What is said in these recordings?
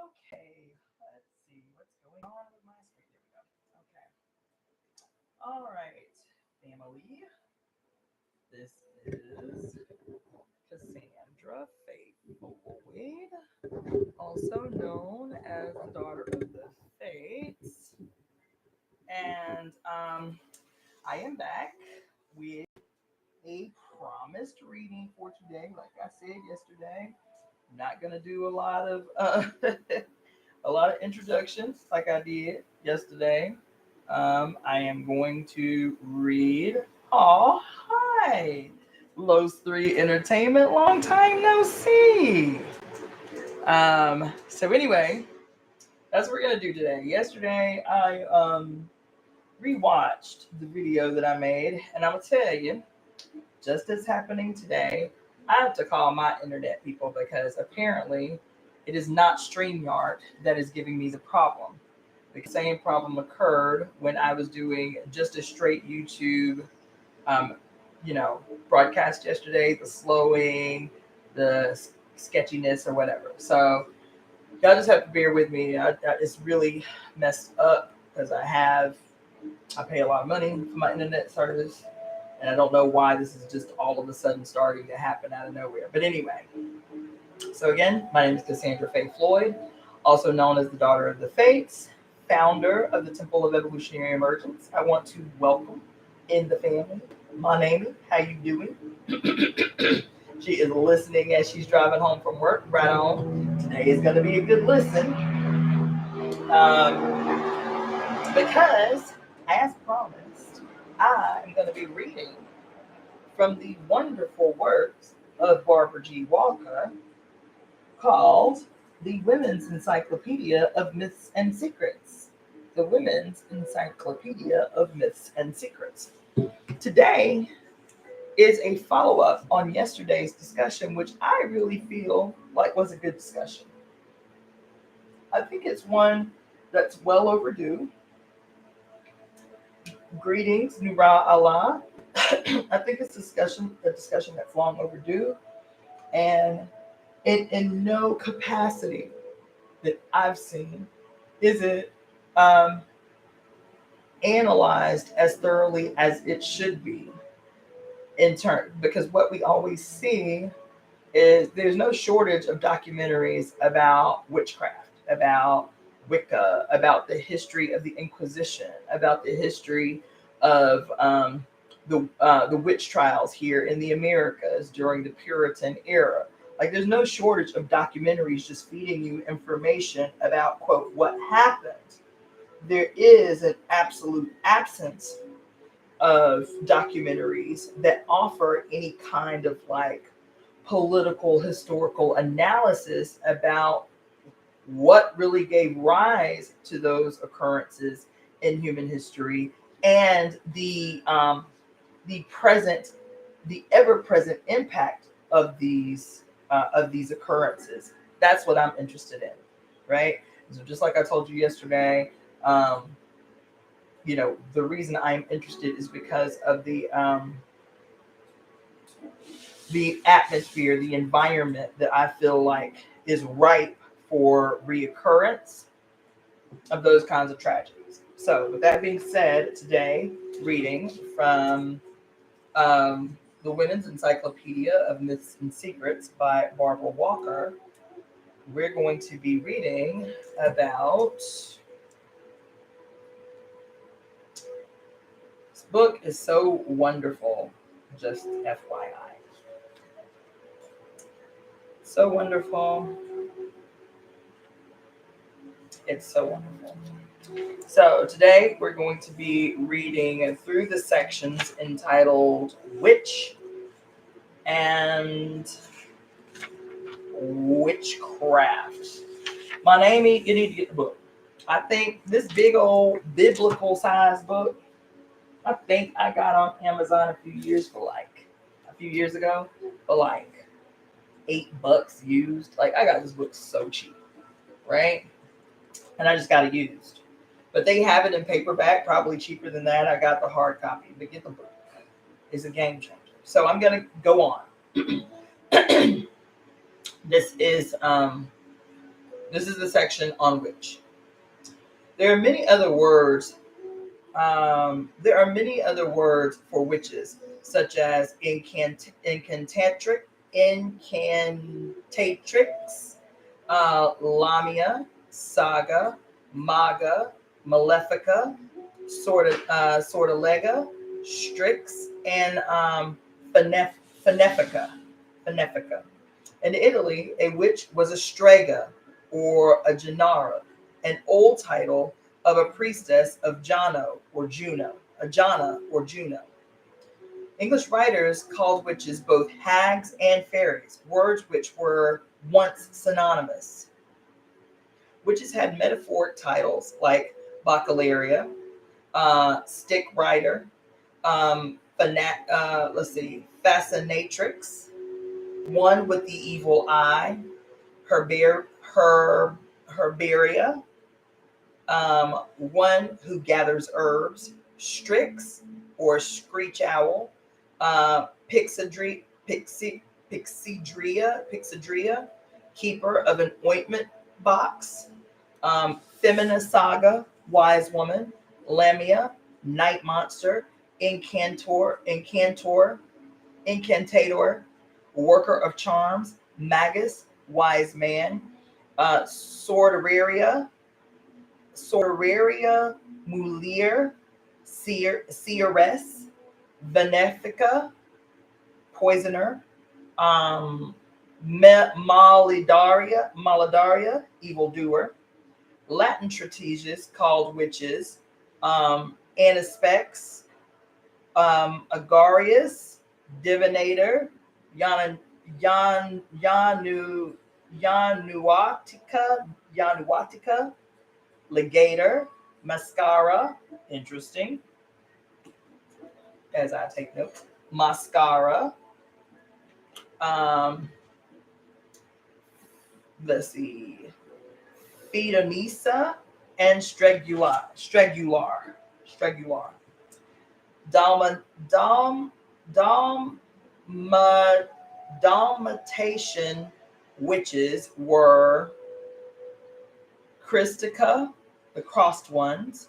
Okay, let's see what's going on with my screen. There we go. Okay. All right, family. This is Cassandra Faye Floyd, also known as the daughter of the Fates. And I am back with a promised reading for today. Like I said yesterday, I'm not gonna do a lot of a lot of introductions like I did yesterday. I am going to read. Oh, hi, Los Three Entertainment. Long time no see. So anyway, that's what we're gonna do today. Yesterday, I rewatched the video that I made, and I'm gonna tell you, just as happening today, I have to call my internet people because apparently it is not StreamYard that is giving me the problem. The same problem occurred when I was doing just a straight YouTube, um, broadcast yesterday, the slowing, the sketchiness, or whatever. So y'all just have to bear with me. It's really messed up because I pay a lot of money for my internet service, and I don't know why this is just all of a sudden starting to happen out of nowhere. But anyway, so again, my name is Cassandra Faye Floyd, also known as the daughter of the Fates, founder of the Temple of Evolutionary Emergence. I want to welcome in the family my name. How you doing? She is listening as she's driving home from work. Right on. Today is going to be a good listen because, as promised, I am going to be reading from the wonderful works of Barbara G. Walker called The Women's Encyclopedia of Myths and Secrets. The Women's Encyclopedia of Myths and Secrets. Today is a follow up on yesterday's discussion, which I really feel like was a good discussion. I think it's one that's well overdue. Greetings, Nura Allah. I think it's a discussion that's long overdue, and in no capacity that I've seen is it analyzed as thoroughly as it should be in turn, because what we always see is there's no shortage of documentaries about witchcraft, about Wicca, about the history of the Inquisition, about the history of the witch trials here in the Americas during the Puritan era. Like, there's no shortage of documentaries just feeding you information about, quote, what happened. There is an absolute absence of documentaries that offer any kind of like political historical analysis about what really gave rise to those occurrences in human history and the ever present impact of these occurrences. That's what I'm interested in, right? So just like I told you yesterday, the reason I'm interested is because of the atmosphere, the environment that I feel like is ripe for reoccurrence of those kinds of tragedies. So with that being said, today reading from the Women's Encyclopedia of Myths and Secrets by Barbara Walker, we're going to be reading about... This book is so wonderful, just FYI. So wonderful. It's so wonderful. So today we're going to be reading through the sections entitled Witch and Witchcraft. My name, you need to get the book. I think this big old biblical size book, I think I got on Amazon a few years ago for like $8 used. Like, I got this book so cheap, right? And I just got it used. But they have it in paperback, probably cheaper than that. I got the hard copy, but get the book. It's a game changer. So I'm gonna go on. This This is the section on witch. There are many other words. There are many other words for witches, such as incantatrix, lamia, saga, maga, malefica, sortilega, strix, and benefica. Benefica. In Italy, a witch was a strega or a genara, an old title of a priestess of Jano or Juno, a Jana or Juno. English writers called witches both hags and fairies, words which were once synonymous. Witches had metaphoric titles like bacalaria, stick rider, fascinatrix, one with the evil eye, herbaria, one who gathers herbs, strix or screech owl, pixidria, keeper of an ointment box, femina saga, wise woman, lamia, night monster, incantator, worker of charms, magus, wise man, sortaria, mulier, seeress, benefica, poisoner, maladaria, evildoer. Latin treatises called witches, anispex, agarius, divinator, Yanuatica, legator, mascara, interesting, as I take notes, mascara, let's see, Fidanisa, and stregular. Dalmatian witches were Christica, the crossed ones,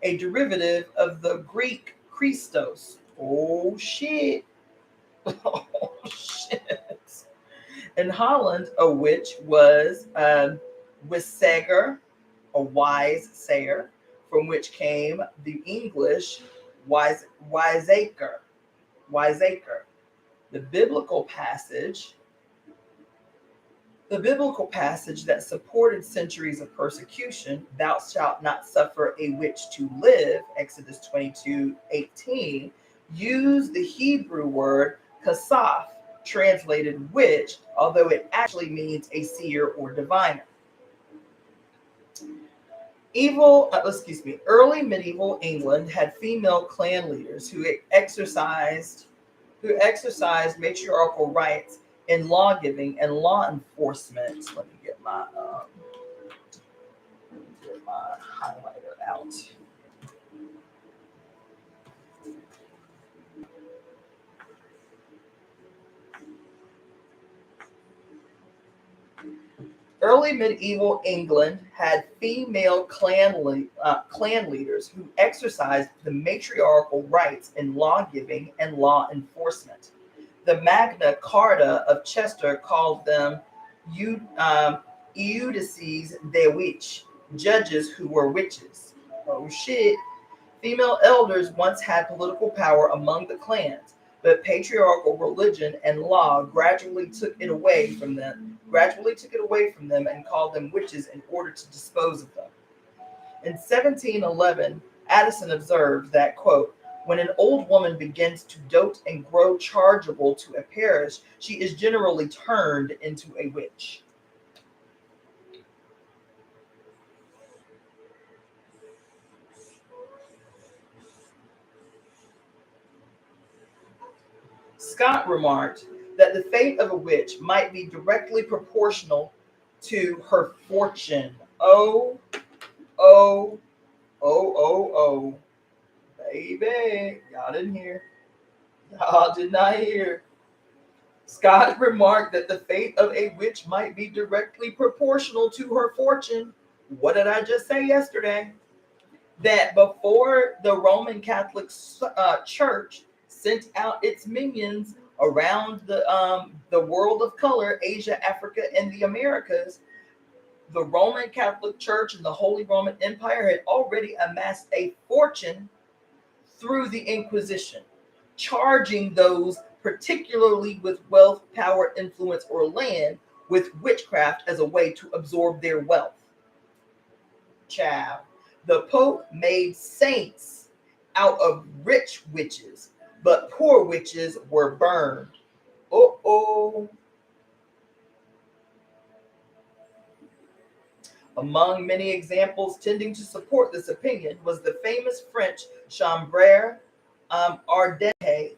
a derivative of the Greek Christos. Oh shit. Oh shit. In Holland, a witch was a wissager, a wise sayer, from which came the English wiseacre. The biblical passage that supported centuries of persecution, thou shalt not suffer a witch to live, Exodus 22:18, used the Hebrew word kasaf, translated witch, although it actually means a seer or diviner. Early medieval England had female clan leaders who exercised matriarchal rights in law giving and law enforcement. Let me get my highlighter out. Early medieval England had female clan leaders who exercised the matriarchal rights in law giving and law enforcement. The Magna Carta of Chester called them Eudices de witch, judges who were witches. Oh shit. Female elders once had political power among the clans, but patriarchal religion and law gradually took it away from them and called them witches in order to dispose of them. In 1711, Addison observed that, quote, when an old woman begins to dote and grow chargeable to a parish, she is generally turned into a witch. Scott remarked that the fate of a witch might be directly proportional to her fortune. Oh, oh, oh, oh, oh. Baby, y'all didn't hear. Y'all did not hear. Scott remarked that the fate of a witch might be directly proportional to her fortune. What did I just say yesterday? That before the Roman Catholic Church sent out its minions around the world of color, Asia, Africa, and the Americas, the Roman Catholic Church and the Holy Roman Empire had already amassed a fortune through the Inquisition, charging those particularly with wealth, power, influence, or land with witchcraft as a way to absorb their wealth. Child. The Pope made saints out of rich witches, but poor witches were burned. Uh-oh. Among many examples tending to support this opinion was the famous French chambre ardente,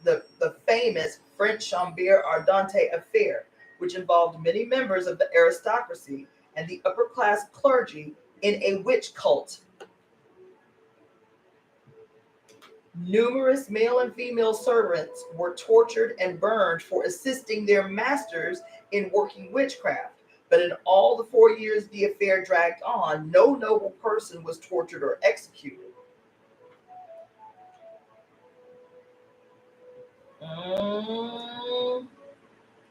the famous French chambre ardente affair, which involved many members of the aristocracy and the upper class clergy in a witch cult. Numerous male and female servants were tortured and burned for assisting their masters in working witchcraft. But in all the 4 years the affair dragged on, no noble person was tortured or executed. Hold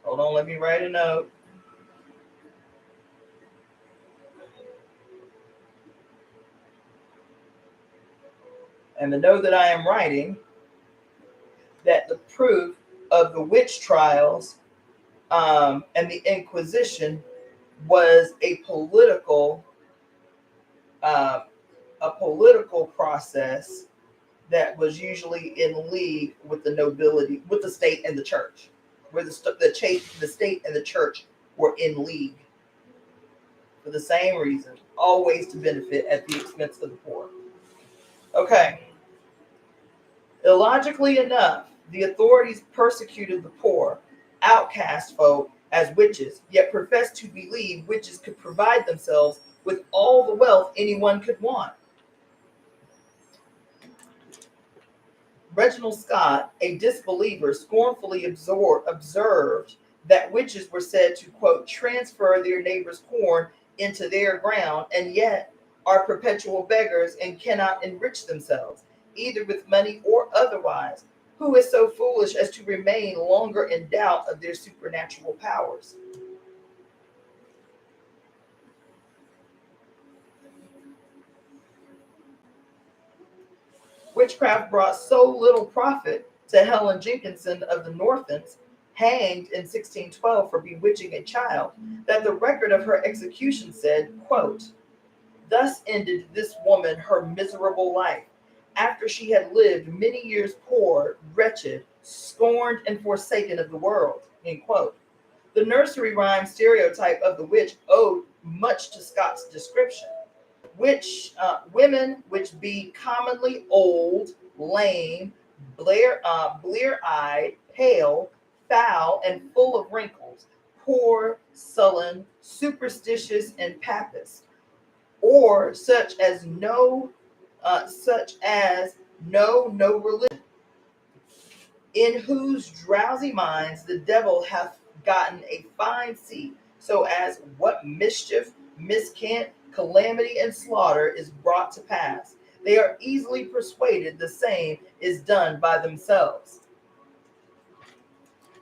on, let me write a note. And the note that I am writing, that the proof of the witch trials and the Inquisition was a political process that was usually in league with the nobility, with the state and the church, where the state and the church were in league for the same reason, always to benefit at the expense of the poor. Okay. Illogically enough, the authorities persecuted the poor, outcast folk as witches, yet professed to believe witches could provide themselves with all the wealth anyone could want. Reginald Scott, a disbeliever, scornfully observed that witches were said to, quote, transfer their neighbor's corn into their ground, and yet are perpetual beggars and cannot enrich themselves, either with money or otherwise. Who is so foolish as to remain longer in doubt of their supernatural powers? Witchcraft brought so little profit to Helen Jenkinson of the Northants, hanged in 1612 for bewitching a child, that the record of her execution said, quote, thus ended this woman her miserable life, after she had lived many years poor, wretched, scorned, and forsaken of the world, end quote. The nursery rhyme stereotype of the witch owed much to Scott's description. Women which be commonly old, lame, blear-eyed, pale, foul, and full of wrinkles, poor, sullen, superstitious, and papist, or such as no religion, in whose drowsy minds the devil hath gotten a fine seat, so as what mischief, miscant, calamity, and slaughter is brought to pass, they are easily persuaded the same is done by themselves.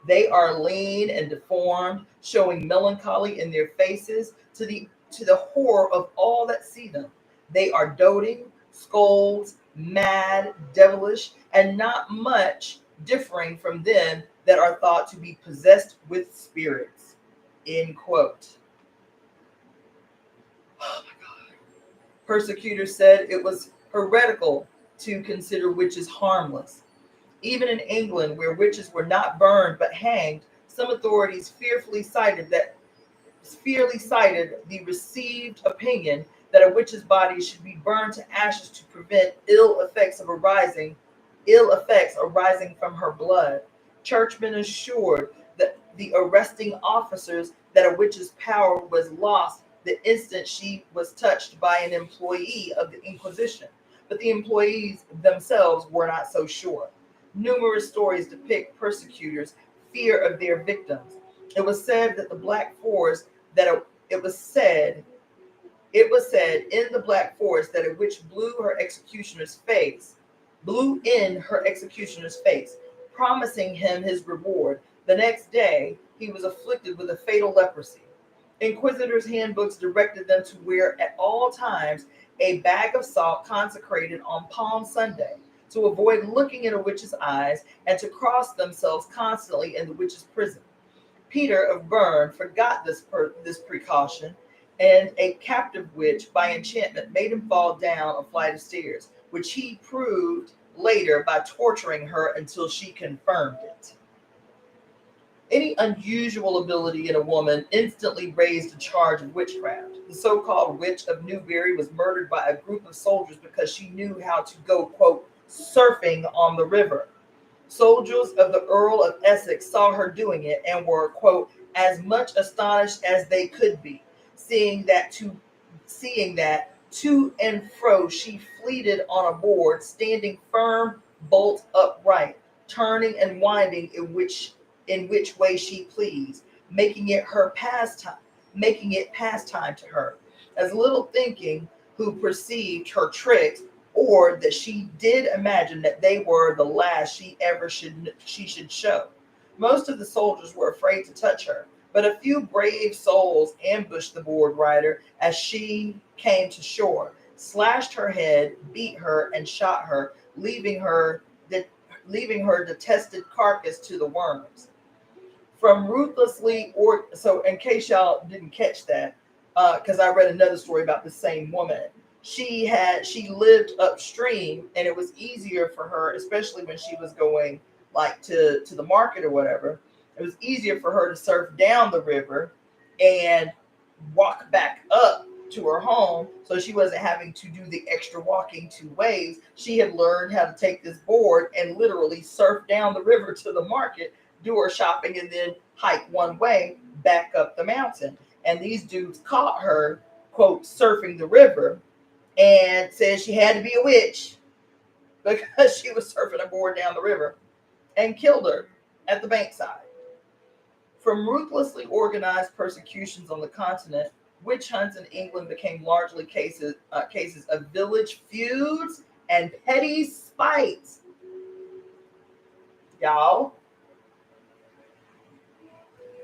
They are lean and deformed, showing melancholy in their faces to the horror of all that see them. They are doting, scolds, mad, devilish, and not much differing from them that are thought to be possessed with spirits. End quote. Oh my God. Persecutors said it was heretical to consider witches harmless. Even in England, where witches were not burned but hanged, some authorities fearfully cited the received opinion that a witch's body should be burned to ashes to prevent ill effects arising from her blood. Churchmen assured that the arresting officers that a witch's power was lost the instant she was touched by an employee of the Inquisition, but the employees themselves were not so sure. Numerous stories depict persecutors fear of their victims. It was said that the Black Forest that it was said in the Black Forest that a witch blew in her executioner's face, promising him his reward. The next day, he was afflicted with a fatal leprosy. Inquisitors' handbooks directed them to wear at all times a bag of salt consecrated on Palm Sunday, to avoid looking in a witch's eyes, and to cross themselves constantly in the witch's prison. Peter of Bern forgot this precaution, and a captive witch by enchantment made him fall down a flight of stairs, which he proved later by torturing her until she confirmed it. Any unusual ability in a woman instantly raised a charge of witchcraft. The so-called witch of Newbury was murdered by a group of soldiers because she knew how to go, quote, surfing on the river. Soldiers of the Earl of Essex saw her doing it and were, quote, as much astonished as they could be, seeing that to and fro she fleeted on a board, standing firm, bolt upright, turning and winding in which way she pleased, making it pastime to her, as little thinking who perceived her tricks, or that she did imagine that they were the last she should show. Most of the soldiers were afraid to touch her, but a few brave souls ambushed the board rider as she came to shore, slashed her head, beat her, and shot her, leaving her detested carcass to the worms. So in case y'all didn't catch that, because I read another story about the same woman. She lived upstream, and it was easier for her, especially when she was going like to the market or whatever. It was easier for her to surf down the river and walk back up to her home, so she wasn't having to do the extra walking 2 ways. She had learned how to take this board and literally surf down the river to the market, do her shopping, and then hike 1 way back up the mountain. And these dudes caught her, quote, surfing the river, and said she had to be a witch because she was surfing a board down the river, and killed her at the bankside. From ruthlessly organized persecutions on the continent, witch hunts in England became largely cases of village feuds and petty spites. Y'all.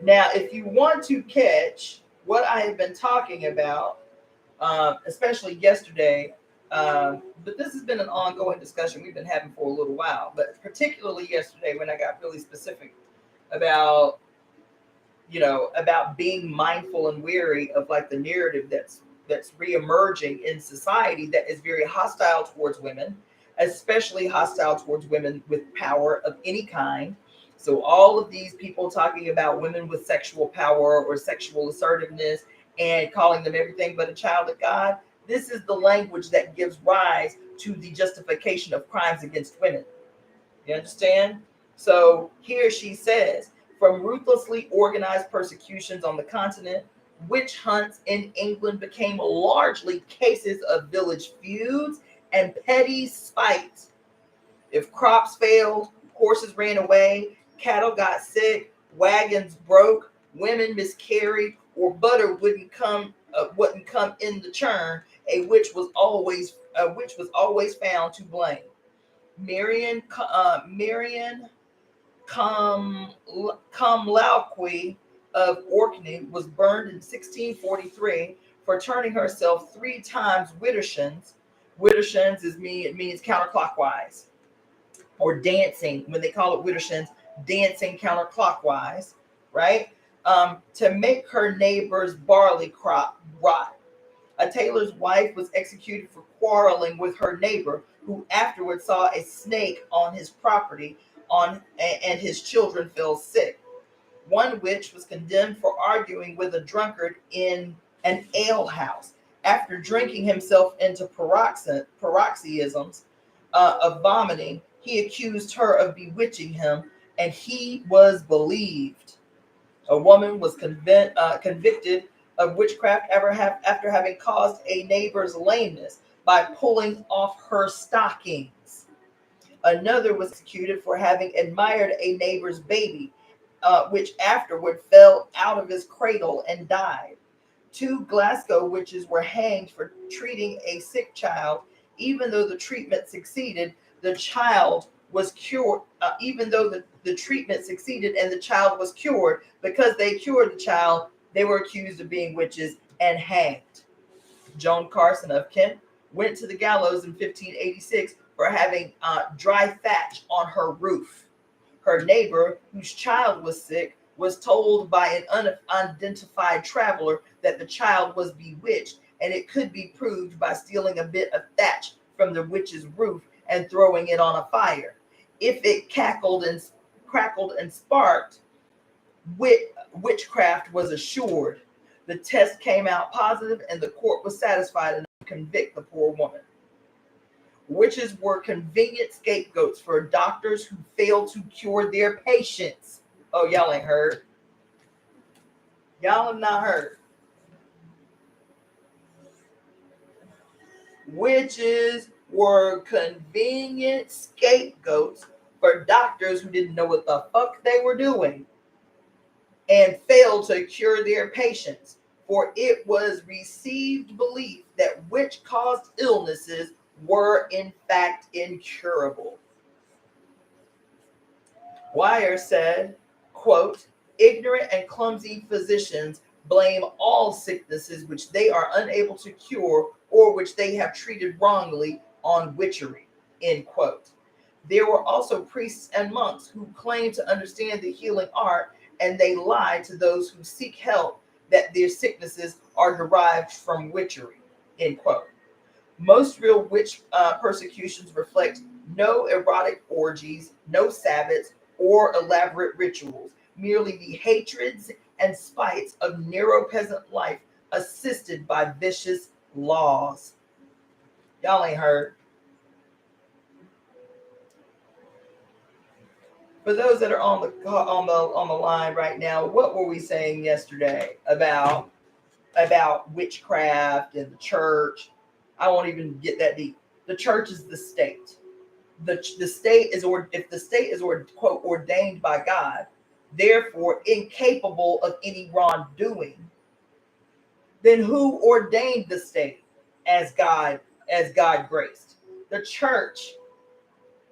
Now, if you want to catch what I have been talking about, especially yesterday, but this has been an ongoing discussion we've been having for a little while, but particularly yesterday when I got really specific about being mindful and wary of like the narrative that's reemerging in society that is very hostile towards women, especially hostile towards women with power of any kind. So all of these people talking about women with sexual power or sexual assertiveness and calling them everything but a child of God, this is the language that gives rise to the justification of crimes against women. You understand? So here she says, from ruthlessly organized persecutions on the continent, witch hunts in England became largely cases of village feuds and petty spite. If crops failed, horses ran away, cattle got sick, wagons broke, women miscarried, or butter wouldn't come in the churn, a witch was always found to blame. Marion Comlauqui of Orkney was burned in 1643 for turning herself 3 times widdershins. Widdershins means counterclockwise, or dancing. When they call it widdershins, dancing counterclockwise, right? To make her neighbor's barley crop rot. A tailor's wife was executed for quarreling with her neighbor, who afterwards saw a snake on his property and his children fell sick. One witch was condemned for arguing with a drunkard in an alehouse. After drinking himself into paroxysms of vomiting, he accused her of bewitching him, and he was believed. A woman was convicted of witchcraft after having caused a neighbor's lameness by pulling off her stockings. Another was executed for having admired a neighbor's baby which afterward fell out of his cradle and died. 2 Glasgow witches were hanged for treating a sick child. Even though the treatment succeeded, the child was cured. Even though the treatment succeeded and the child was cured, because they cured the child, they were accused of being witches and hanged. Joan Carson of Kent went to the gallows in 1586 for having dry thatch on her roof. Her neighbor, whose child was sick, was told by an unidentified traveler that the child was bewitched, and it could be proved by stealing a bit of thatch from the witch's roof and throwing it on a fire. If it crackled and sparked, witchcraft was assured. The test came out positive, and the court was satisfied enough to convict the poor woman. Witches were convenient scapegoats for doctors who failed to cure their patients. Oh, y'all ain't heard. Y'all have not heard. Witches were convenient scapegoats for doctors who didn't know what the fuck they were doing and failed to cure their patients. For it was received belief that witch-caused illnesses were in fact incurable. Wire said, quote, ignorant and clumsy physicians blame all sicknesses which they are unable to cure or which they have treated wrongly on witchery, end quote. There were also priests and monks who claimed to understand the healing art, and they lie to those who seek help that their sicknesses are derived from witchery, end quote. Most real witch persecutions reflect no erotic orgies, no Sabbaths, or elaborate rituals, merely the hatreds and spites of narrow peasant life assisted by vicious laws. Y'all ain't heard. For those that are on the line right now, what were we saying yesterday about witchcraft and the church? I won't even get that deep. The church is the state. The state is, or if the state is, quote, ordained by God, therefore incapable of any wrongdoing, then who ordained the state as God graced? The church,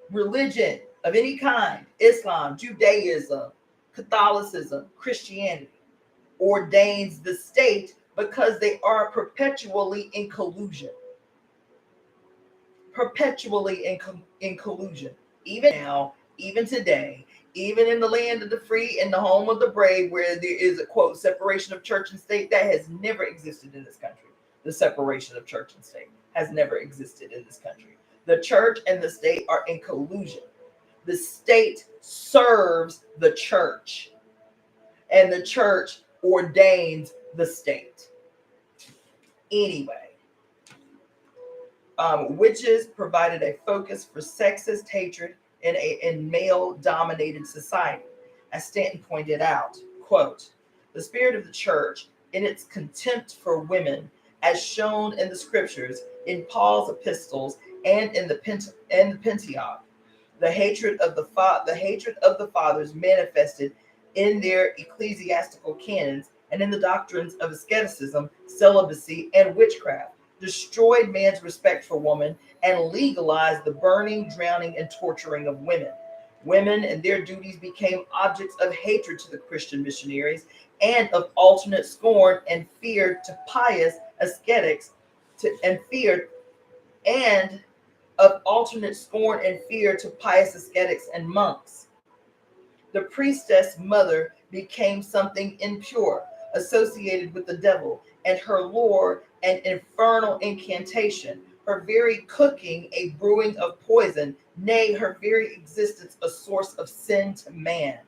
religion of any kind, Islam, Judaism, Catholicism, Christianity, ordains the state because they are perpetually in collusion. Perpetually in collusion. Even now, even today, even in the land of the free and the home of the brave, where there is a, quote, separation of church and state, that has never existed in this country. The separation of church and state has never existed in this country. The church and the state are in collusion. The state serves the church, and the church ordains the state. Anyway, witches provided a focus for sexist hatred in male-dominated society. As Stanton pointed out, quote, the spirit of the church, in its contempt for women, as shown in the scriptures, in Paul's epistles, and in the Pentateuch, the hatred of the fathers manifested in their ecclesiastical canons and in the doctrines of asceticism, celibacy, and witchcraft, destroyed man's respect for woman and legalized the burning, drowning, and torturing of women. Women and their duties became objects of hatred to the Christian missionaries and of alternate scorn and fear to pious ascetics, and monks. The priestess mother became something impure, associated with the devil, and her lore an infernal incantation, her very cooking a brewing of poison, nay, her very existence a source of sin to man.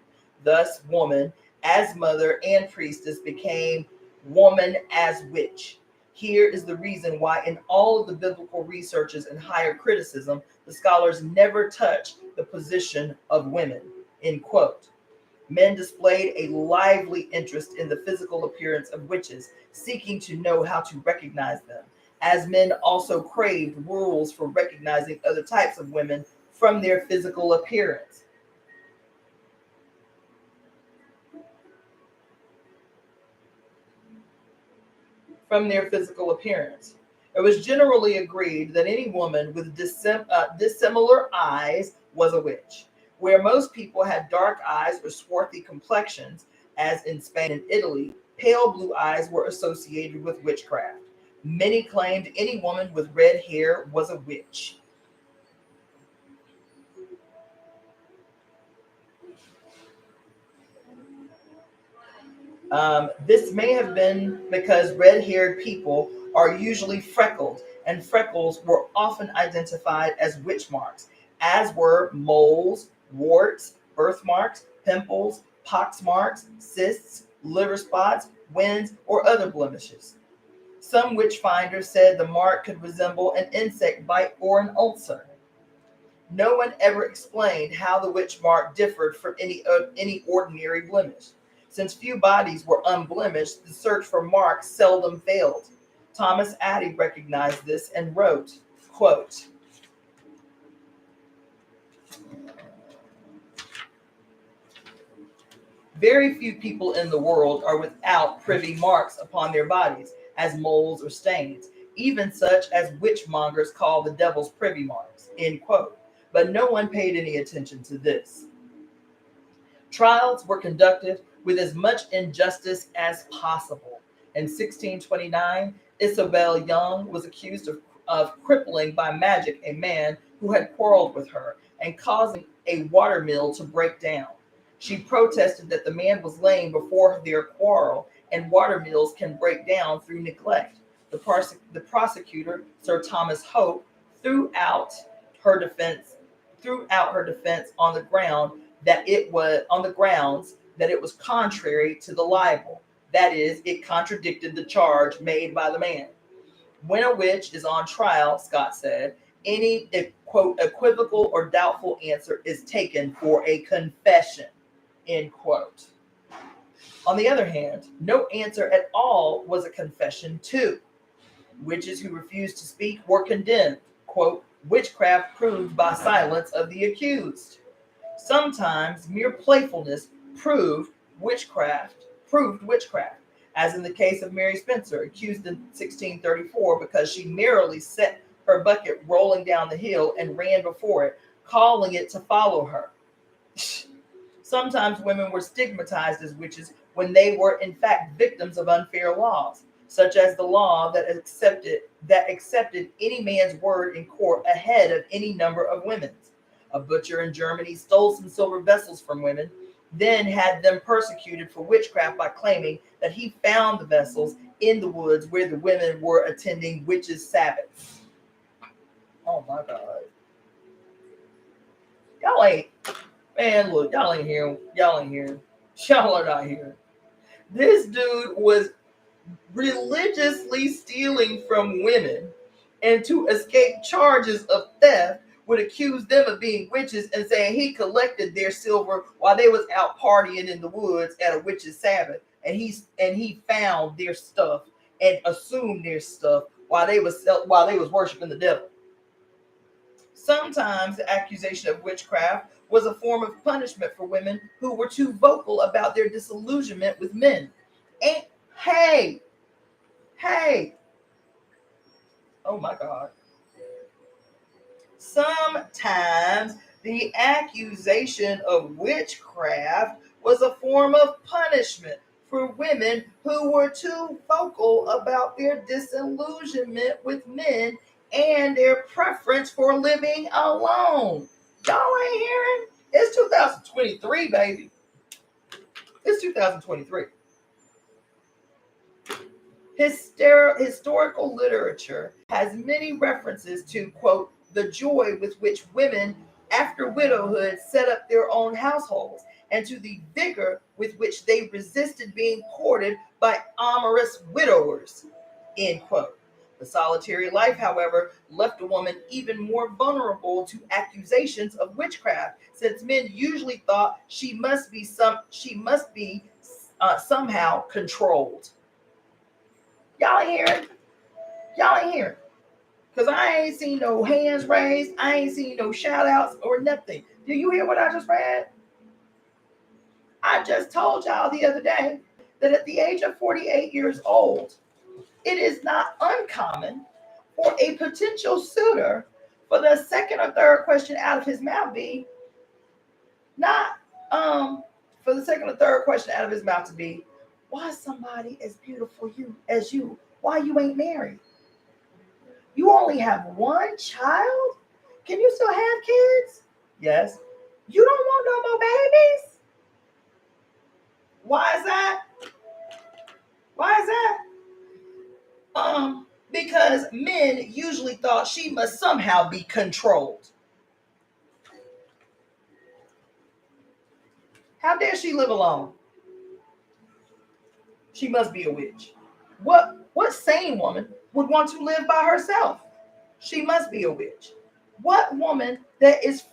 Thus, woman as mother and priestess became woman as witch. Here is the reason why in all of the biblical researches and higher criticism, the scholars never touch the position of women, end quote. Men displayed a lively interest in the physical appearance of witches, seeking to know how to recognize them, as men also craved rules for recognizing other types of women from their physical appearance. from their physical appearance. It was generally agreed that any woman with dissimilar eyes was a witch. Where most people had dark eyes or swarthy complexions, as in Spain and Italy, pale blue eyes were associated with witchcraft. Many claimed any woman with red hair was a witch. This may have been because red-haired people are usually freckled, and freckles were often identified as witch marks, as were moles, warts, birthmarks, pimples, pox marks, cysts, liver spots, wens, or other blemishes. Some witch finders said the mark could resemble an insect bite or an ulcer. No one ever explained how the witch mark differed from any ordinary blemish. Since few bodies were unblemished, the search for marks seldom failed. Thomas Addy recognized this and wrote, quote, "Very few people in the world are without privy marks upon their bodies, as moles or stains, even such as witchmongers call the devil's privy marks," end quote. But no one paid any attention to this. Trials were conducted with as much injustice as possible. In 1629, Isabel Young was accused of crippling by magic a man who had quarreled with her and causing a water mill to break down. She protested that the man was lame before their quarrel, and water mills can break down through neglect. The prosecutor, Sir Thomas Hope, threw out her defense on the grounds that it was contrary to the libel. That is, it contradicted the charge made by the man. When a witch is on trial, Scott said, any quote equivocal or doubtful answer is taken for a confession, end quote. On the other hand, no answer at all was a confession too. Witches who refused to speak were condemned, quote, witchcraft proved by silence of the accused. Sometimes mere playfulness proved witchcraft, as in the case of Mary Spencer, accused in 1634 because she merrily set her bucket rolling down the hill and ran before it, calling it to follow her. Sometimes women were stigmatized as witches when they were in fact victims of unfair laws, such as the law that accepted any man's word in court ahead of any number of women's. A butcher in Germany stole some silver vessels from women, then had them persecuted for witchcraft by claiming that he found the vessels in the woods where the women were attending witches' sabbaths. Oh my God. Y'all ain't, man, look, y'all ain't here. Y'all are not here. This dude was religiously stealing from women, and to escape charges of theft would accuse them of being witches and saying he collected their silver while they was out partying in the woods at a witch's sabbath, and he found their stuff and assumed their stuff while they was worshiping the devil. Sometimes the accusation of witchcraft was a form of punishment for women who were too vocal about their disillusionment with men. And hey, oh my God. Sometimes the accusation of witchcraft was a form of punishment for women who were too vocal about their disillusionment with men and their preference for living alone. Y'all ain't hearing? It's 2023, baby. It's 2023. Historical literature has many references to, quote, the joy with which women after widowhood set up their own households, and to the vigor with which they resisted being courted by amorous widowers, end quote. The solitary life, however, left a woman even more vulnerable to accusations of witchcraft, since men usually thought she must be somehow controlled. Y'all ain't hearing. Because I ain't seen no hands raised. I ain't seen no shout outs or nothing. Do you hear what I just read? I just told y'all the other day that at the age of 48 years old, it is not uncommon for a potential suitor for the second or third question out of his mouth be not for the second or third question out of his mouth to be, why somebody as beautiful as you, why you ain't married? You only have one child? Can you still have kids? Yes. You don't want no more babies? Why is that? Why is that? Because men usually thought she must somehow be controlled. How dare she live alone? She must be a witch. What sane woman would want to live by herself? She must be a witch. What woman that is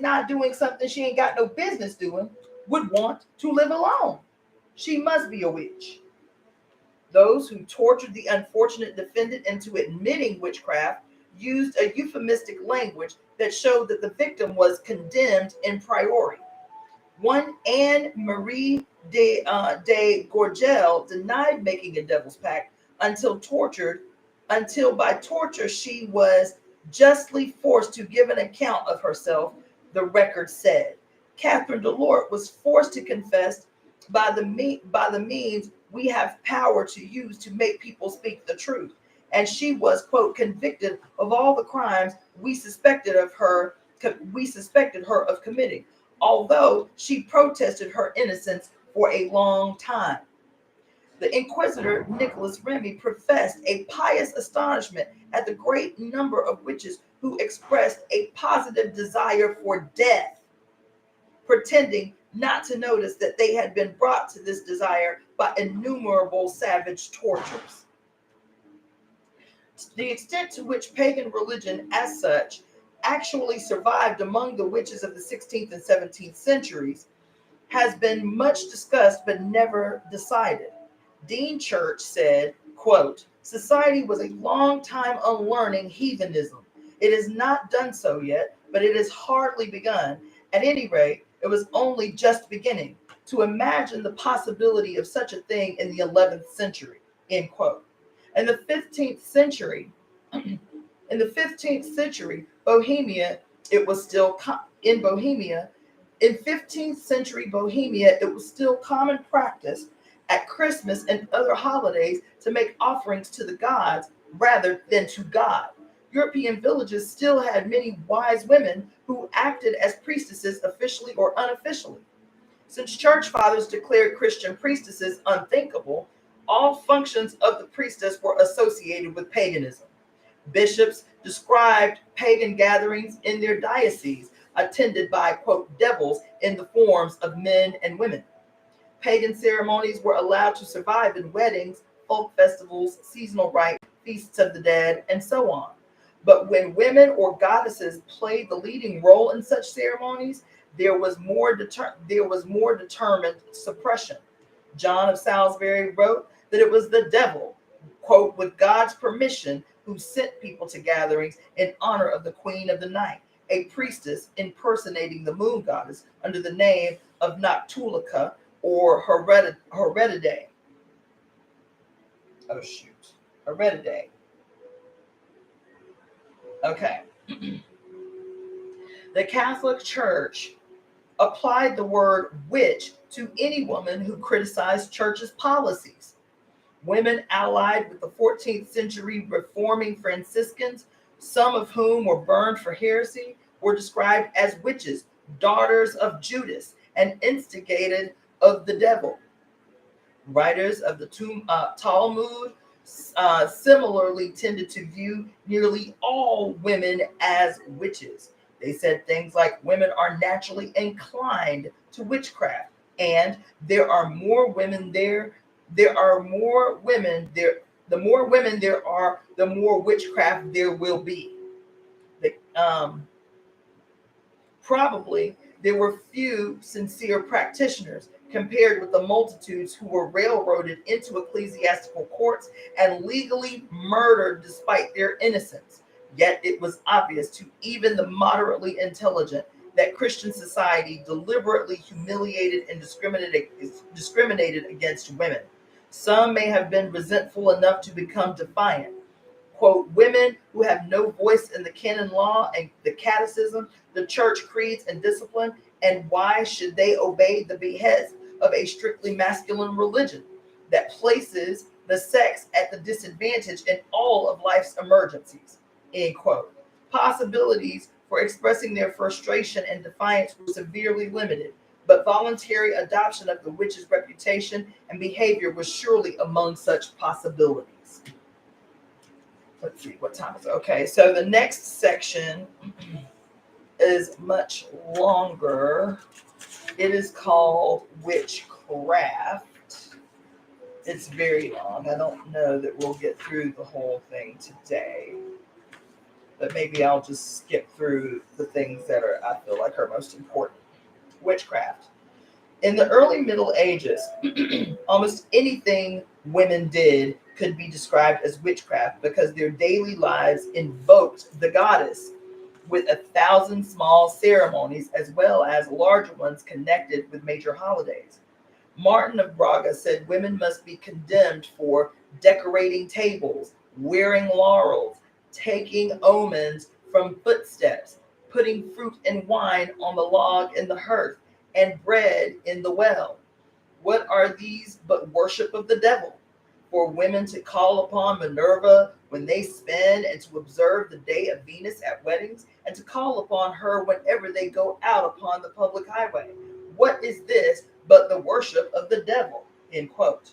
not doing something she ain't got no business doing would want to live alone? She must be a witch. Those who tortured the unfortunate defendant into admitting witchcraft used a euphemistic language that showed that the victim was condemned in priori. One Anne Marie de Gorgel denied making a devil's pact until by torture she was justly forced to give an account of herself, the record said. Catherine Delort was forced to confess by the means we have power to use to make people speak the truth. And she was, quote, convicted of all the crimes we suspected her of committing, although she protested her innocence for a long time. The Inquisitor Nicholas Remy professed a pious astonishment at the great number of witches who expressed a positive desire for death, pretending not to notice that they had been brought to this desire by innumerable savage tortures. The extent to which pagan religion, as such, actually survived among the witches of the 16th and 17th centuries has been much discussed but never decided. Dean Church said, quote, society was a long time unlearning heathenism. It has not done so yet, but it has hardly begun. At any rate, it was only just beginning to imagine the possibility of such a thing in the 11th century, end quote. In the 15th century, Bohemia, it was still in 15th century Bohemia, it was still common practice at Christmas and other holidays to make offerings to the gods rather than to God. European villages still had many wise women who acted as priestesses officially or unofficially. Since church fathers declared Christian priestesses unthinkable, all functions of the priestess were associated with paganism. Bishops described pagan gatherings in their dioceses, attended by, quote, devils in the forms of men and women. Pagan ceremonies were allowed to survive in weddings, folk festivals, seasonal rites, feasts of the dead, and so on. But when women or goddesses played the leading role in such ceremonies, there was more determined suppression. John of Salisbury wrote that it was the devil, quote, with God's permission, who sent people to gatherings in honor of the Queen of the Night, a priestess impersonating the moon goddess under the name of Noctulica or Heredidae. Oh, shoot. Heredidae. Okay. The Catholic Church applied the word witch to any woman who criticized church's policies. Women allied with the 14th century reforming Franciscans, some of whom were burned for heresy, were described as witches, daughters of Judas, and instigated of the devil. Writers of the Talmud similarly tended to view nearly all women as witches. They said things like women are naturally inclined to witchcraft, and there are more women there. There are more women there. The more women there are, the more witchcraft there will be. Probably there were few sincere practitioners compared with the multitudes who were railroaded into ecclesiastical courts and legally murdered despite their innocence. Yet it was obvious to even the moderately intelligent that Christian society deliberately humiliated and discriminated against women. Some may have been resentful enough to become defiant. Quote, women who have no voice in the canon law and the catechism, the church creeds and discipline, and why should they obey the behest of a strictly masculine religion that places the sex at the disadvantage in all of life's emergencies? End quote. Possibilities for expressing their frustration and defiance were severely limited, but voluntary adoption of the witch's reputation and behavior was surely among such possibilities. Let's see, what time is it? Okay, so the next section is much longer. It is called Witchcraft. It's very long. I don't know that we'll get through the whole thing today, but maybe I'll just skip through the things that I feel like are most important. Witchcraft. In the early Middle Ages, almost anything women did could be described as witchcraft because their daily lives invoked the goddess with 1,000 small ceremonies as well as larger ones connected with major holidays. Martin of Braga said women must be condemned for decorating tables, wearing laurels, taking omens from footsteps, putting fruit and wine on the log in the hearth, and bread in the well. What are these but worship of the devil? For women to call upon Minerva when they spin, and to observe the day of Venus at weddings, and to call upon her whenever they go out upon the public highway. What is this but the worship of the devil? End quote.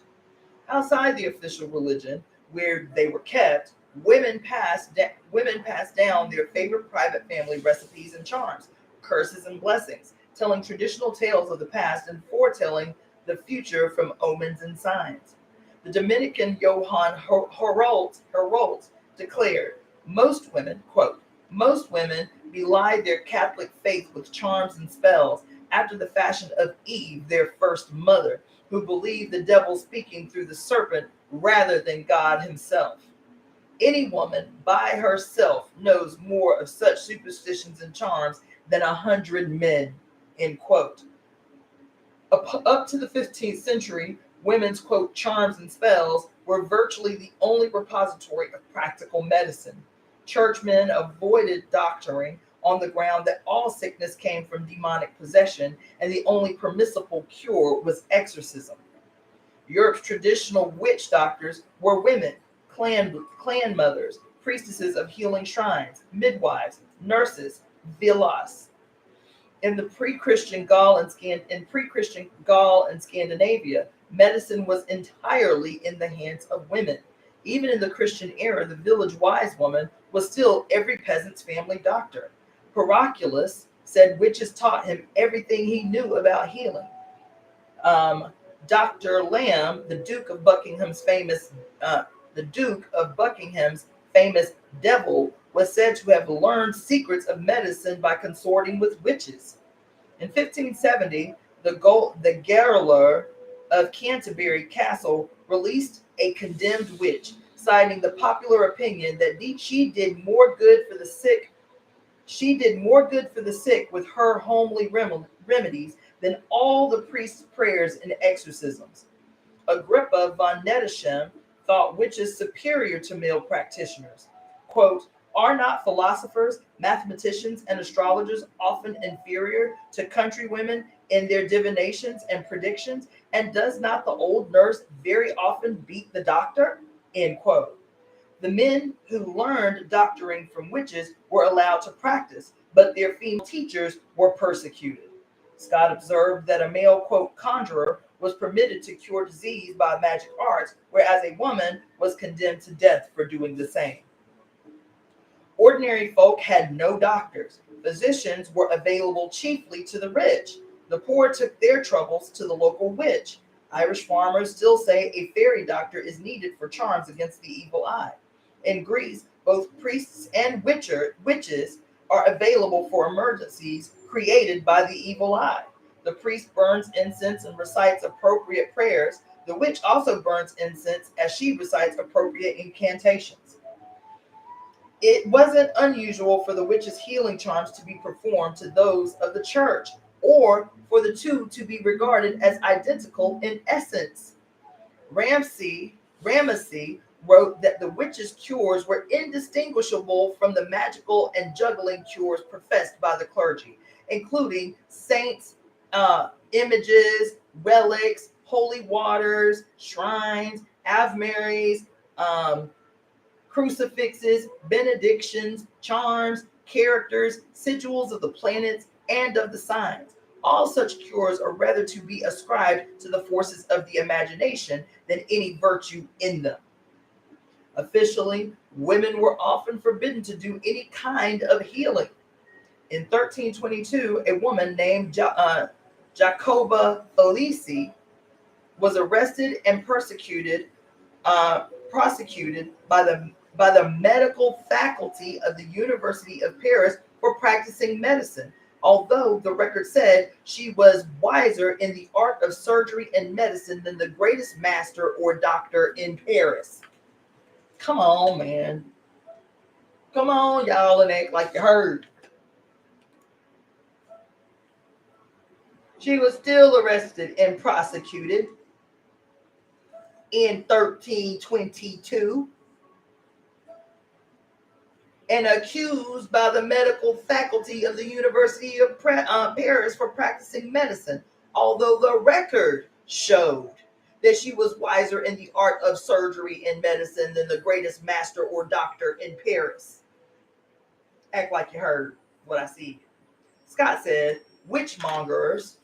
Outside the official religion, where they were kept, women passed down their favorite private family recipes and charms, curses and blessings, telling traditional tales of the past and foretelling the future from omens and signs. The Dominican Johann Herold declared, most women, quote, most women belie their Catholic faith with charms and spells after the fashion of Eve, their first mother, who believed the devil speaking through the serpent rather than God himself. Any woman by herself knows more of such superstitions and charms than 100 men, end quote. Up to the 15th century, women's, quote, charms and spells were virtually the only repository of practical medicine. Churchmen avoided doctoring on the ground that all sickness came from demonic possession, and the only permissible cure was exorcism. Europe's traditional witch doctors were women, clan mothers, priestesses of healing shrines, midwives, nurses, vilas. In pre-Christian Gaul and Scandinavia, medicine was entirely in the hands of women. Even in the Christian era, the village wise woman was still every peasant's family doctor. Paraculus said witches taught him everything he knew about healing. Dr. Lamb, the Duke of Buckingham's famous devil, was said to have learned secrets of medicine by consorting with witches. In 1570, the Gaoler of Canterbury Castle released a condemned witch, citing the popular opinion that she did more good for the sick with her homely remedies than all the priest's prayers and exorcisms. Agrippa von Nettesheim thought witches superior to male practitioners. Quote, are not philosophers, mathematicians, and astrologers often inferior to country women in their divinations and predictions? And does not the old nurse very often beat the doctor? End quote. The men who learned doctoring from witches were allowed to practice, but their female teachers were persecuted. Scott observed that a male, quote, conjurer was permitted to cure disease by magic arts, whereas a woman was condemned to death for doing the same. Ordinary folk had no doctors. Physicians were available chiefly to the rich. The poor took their troubles to the local witch. Irish farmers still say a fairy doctor is needed for charms against the evil eye. In Greece, both priests and witches are available for emergencies created by the evil eye. The priest burns incense and recites appropriate prayers. The witch also burns incense as she recites appropriate incantations. It wasn't unusual for the witch's healing charms to be performed to those of the church, or for the two to be regarded as identical in essence. Ramesses wrote that the witches' cures were indistinguishable from the magical and juggling cures professed by the clergy, including saints, images, relics, holy waters, shrines, Ave Marys, crucifixes, benedictions, charms, characters, sigils of the planets, and of the signs. All such cures are rather to be ascribed to the forces of the imagination than any virtue in them. Officially, women were often forbidden to do any kind of healing. In 1322, a woman named Jacoba Felici was arrested and prosecuted by the medical faculty of the University of Paris for practicing medicine, although the record said she was wiser in the art of surgery and medicine than the greatest master or doctor in Paris. Come on, man. Come on, y'all, and act like you heard. She was still arrested and prosecuted in 1322 and accused by the medical faculty of the University of Paris for practicing medicine, although the record showed that she was wiser in the art of surgery and medicine than the greatest master or doctor in Paris. Act like you heard what I see. Scott said, witchmongers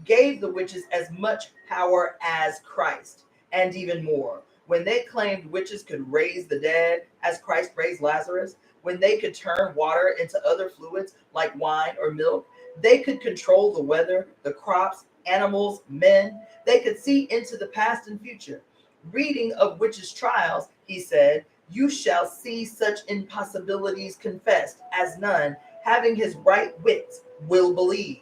gave the witches as much power as Christ, and even more. When they claimed witches could raise the dead, as Christ raised Lazarus, when they could turn water into other fluids like wine or milk, they could control the weather, the crops, animals, men. They could see into the past and future. Reading of witches' trials, he said, you shall see such impossibilities confessed, as none, having his right wits, will believe.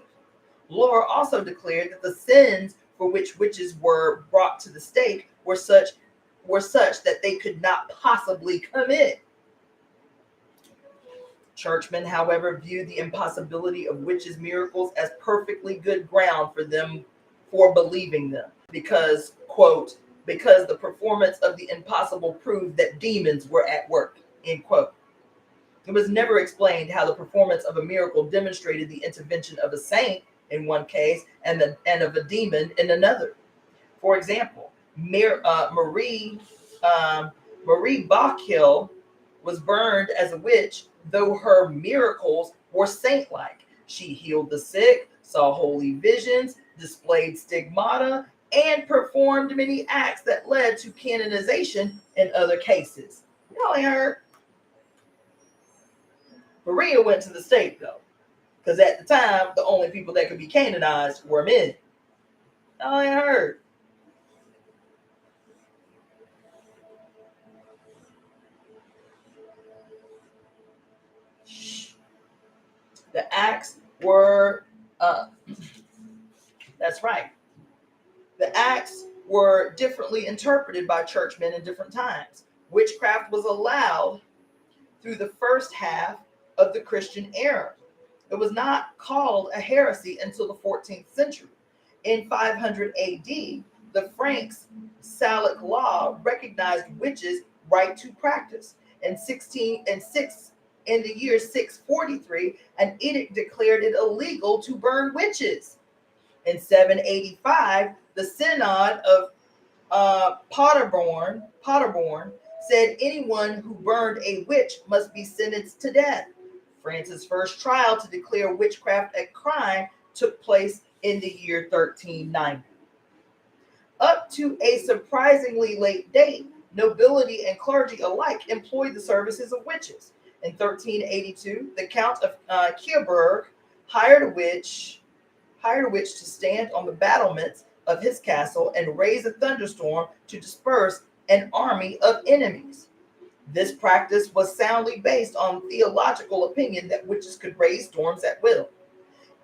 Laura also declared that the sins for which witches were brought to the stake were such that they could not possibly commit. Churchmen, however, viewed the impossibility of witches' miracles as perfectly good ground for them for believing them, because, quote, because the performance of the impossible proved that demons were at work, end quote. It was never explained how the performance of a miracle demonstrated the intervention of a saint in one case and of a demon in another. For example, Marie Bachhill was burned as a witch, though her miracles were saint-like. She healed the sick, saw holy visions, displayed stigmata, and performed many acts that led to canonization in other cases. Y'all ain't heard? Maria went to the stake, though, because at the time, the only people that could be canonized were men. Y'all ain't heard? The acts were, that's right. The acts were differently interpreted by churchmen in different times. Witchcraft was allowed through the first half of the Christian era. It was not called a heresy until the 14th century. In 500 AD, the Franks Salic law recognized witches' right to practice. In the year 643, an edict declared it illegal to burn witches. In 785, the Synod of Paderborn said anyone who burned a witch must be sentenced to death. France's first trial to declare witchcraft a crime took place in the year 1390. Up to a surprisingly late date, nobility and clergy alike employed the services of witches. In 1382, the Count of Kieburg hired a witch to stand on the battlements of his castle and raise a thunderstorm to disperse an army of enemies. This practice was soundly based on theological opinion that witches could raise storms at will,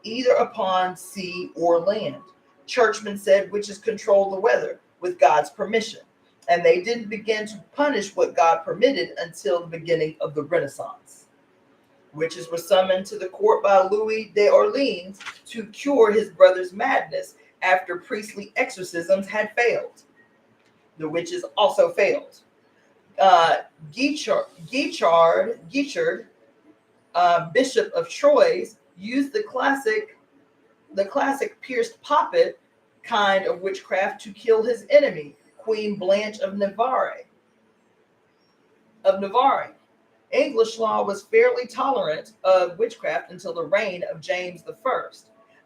either upon sea or land. Churchmen said witches controlled the weather with God's permission, and they didn't begin to punish what God permitted until the beginning of the Renaissance. Witches were summoned to the court by Louis d'Orleans to cure his brother's madness after priestly exorcisms had failed. The witches also failed. Guichard, Bishop of Troyes, used the classic pierced poppet kind of witchcraft to kill his enemy, Queen Blanche of Navarre. English law was fairly tolerant of witchcraft until the reign of James I.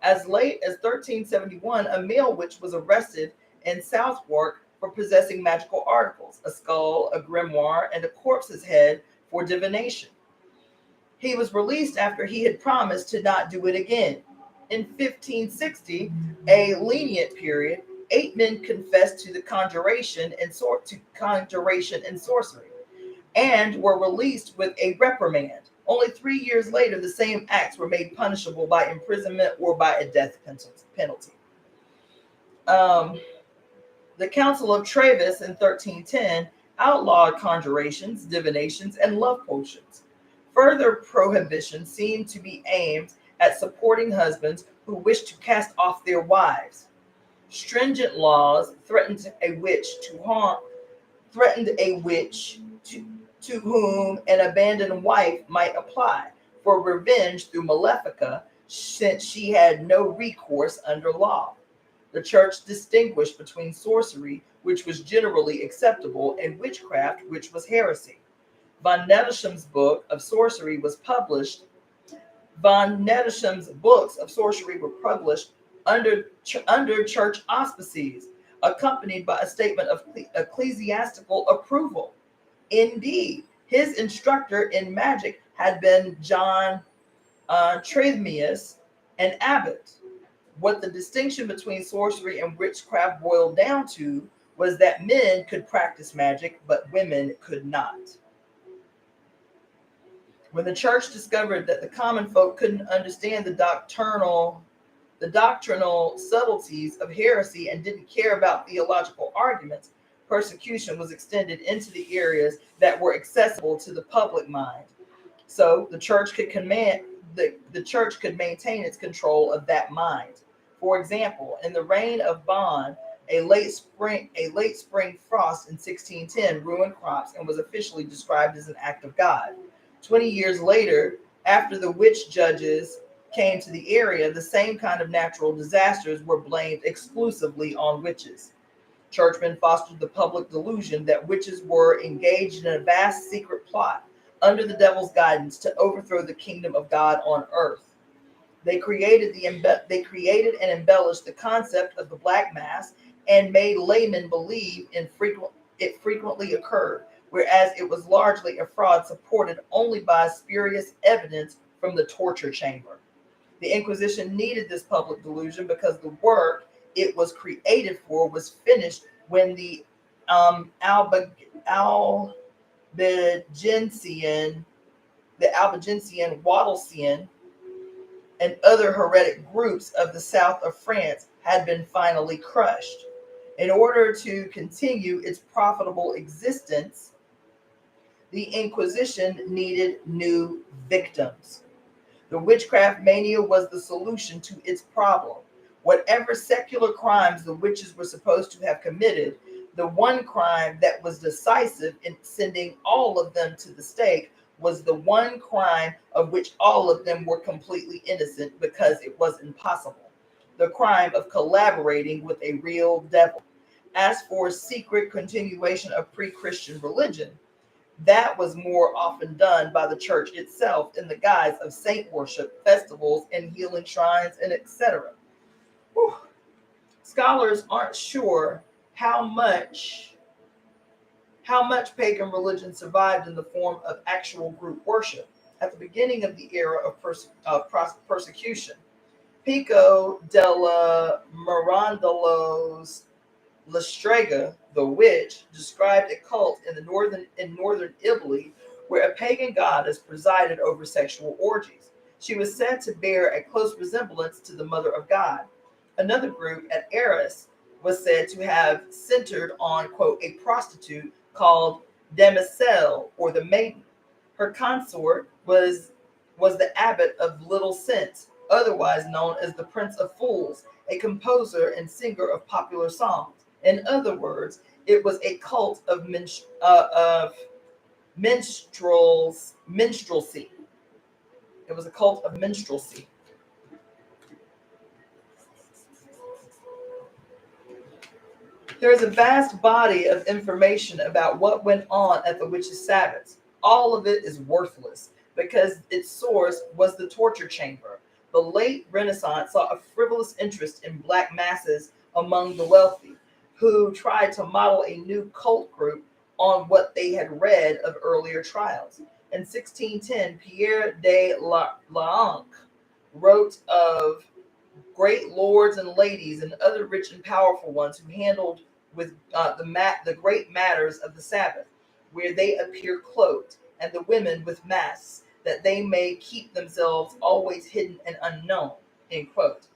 As late as 1371, a male witch was arrested in Southwark for possessing magical articles, a skull, a grimoire, and a corpse's head for divination. He was released after he had promised to not do it again. In 1560, a lenient period, 8 men confessed to conjuration and sorcery, and were released with a reprimand. Only 3 years later, the same acts were made punishable by imprisonment or by a death penalty. The Council of Treves in 1310 outlawed conjurations, divinations, and love potions. Further prohibitions seemed to be aimed at supporting husbands who wished to cast off their wives. Stringent laws threatened a witch to whom an abandoned wife might apply for revenge through malefica, since she had no recourse under law. The church distinguished between sorcery, which was generally acceptable, and witchcraft, which was heresy. Von Netelsham's book of sorcery was published. Von Netelsham's books of sorcery were published under church auspices, accompanied by a statement of ecclesiastical approval. Indeed, his instructor in magic had been John Trithemius, an abbot. What the distinction between sorcery and witchcraft boiled down to was that men could practice magic, but women could not. When the church discovered that the common folk couldn't understand the doctrinal subtleties of heresy and didn't care about theological arguments, persecution was extended into the areas that were accessible to the public mind. So the church could maintain its control of that mind. For example, in the reign of Bonn, a late spring frost in 1610 ruined crops and was officially described as an act of God. 20 years later, after the witch judges came to the area, the same kind of natural disasters were blamed exclusively on witches. Churchmen fostered the public delusion that witches were engaged in a vast secret plot under the devil's guidance to overthrow the kingdom of God on earth. They created and embellished the concept of the Black Mass and made laymen believe it frequently occurred, whereas it was largely a fraud supported only by spurious evidence from the torture chamber. The Inquisition needed this public delusion because the work it was created for was finished when the Albigensian, Wattlesean, and other heretic groups of the south of France had been finally crushed. In order to continue its profitable existence, the Inquisition needed new victims. The witchcraft mania was the solution to its problem. Whatever secular crimes the witches were supposed to have committed, the one crime that was decisive in sending all of them to the stake was the one crime of which all of them were completely innocent because it was impossible: the crime of collaborating with a real devil. As for secret continuation of pre-Christian religion, that was more often done by the church itself in the guise of saint worship, festivals, and healing shrines, and etc. Scholars aren't sure how much pagan religion survived in the form of actual group worship. At the beginning of the era of persecution, Pico della Mirandolos Lestrega, the witch, described a cult in northern Italy where a pagan goddess presided over sexual orgies. She was said to bear a close resemblance to the Mother of God. Another group at Arras was said to have centered on, quote, a prostitute called Demoiselle, or the maiden. Her consort was the abbot of Little Sense, otherwise known as the Prince of Fools, a composer and singer of popular songs. In other words, It was a cult of minstrelsy. It was a cult of minstrelsy. There is a vast body of information about what went on at the witches' sabbaths. All of it is worthless because its source was the torture chamber. The late Renaissance saw a frivolous interest in black masses among the wealthy, who tried to model a new cult group on what they had read of earlier trials. In 1610, Pierre de Lanque wrote of great lords and ladies and other rich and powerful ones who handled with the great matters of the Sabbath, where they appear cloaked, and the women with masks, that they may keep themselves always hidden and unknown. End quote.